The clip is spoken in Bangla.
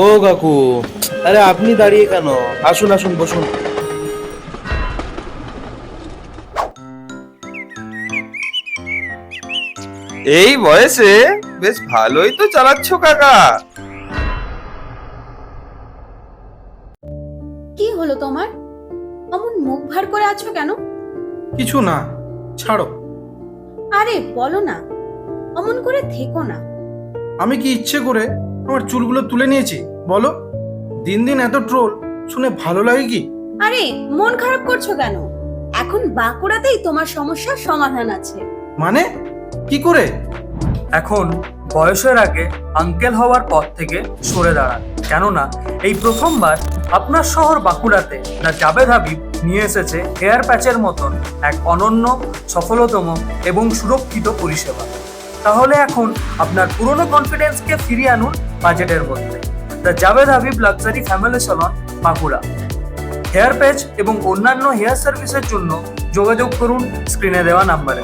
ও কাকু, আরে আপনি দাঁড়িয়ে কেন? আসুন আসুন, বসুন। এই বয়সে বেশ ভালোই তো চালাচ্ছ কাকা। কি হলো তোমার? অমন মুখ ভার করে আছো কেন? কিছু না, ছাড়ো। আরে বলো না, অমন করে থেকো না। আমি কি ইচ্ছে করে আমার চুলগুলো তুলে নিয়েছি বলো? দিন দিন এত ট্রোল শুনে ভালো লাগে কি? আরে মন খারাপ করছো কেন? এখন বাঁকুড়াতেই তোমার সমস্যার সমাধান আছে। মানে কি করে? এখন বয়সের আগে আঙ্কেল হওয়ার পর থেকে সরে দাঁড়ান, কেননা এই প্রথমবার আপনার শহর বাঁকুড়াতে না জাবেদ হাবিব নিয়ে এসেছে হেয়ার প্যাচের মতন এক অনন্য, সফলতম এবং সুরক্ষিত পরিষেবা। তাহলে এখন আপনার পুরনো কনফিডেন্সকে ফিরিয়ে আনুন বাজেটের মধ্যে। The Javed Habib luxury family salon, Bankura. Hair patch এবং অন্যান্য হেয়ার সার্ভিসের জন্য যোগাযোগ করুন স্ক্রিনে দেওয়া নাম্বারে।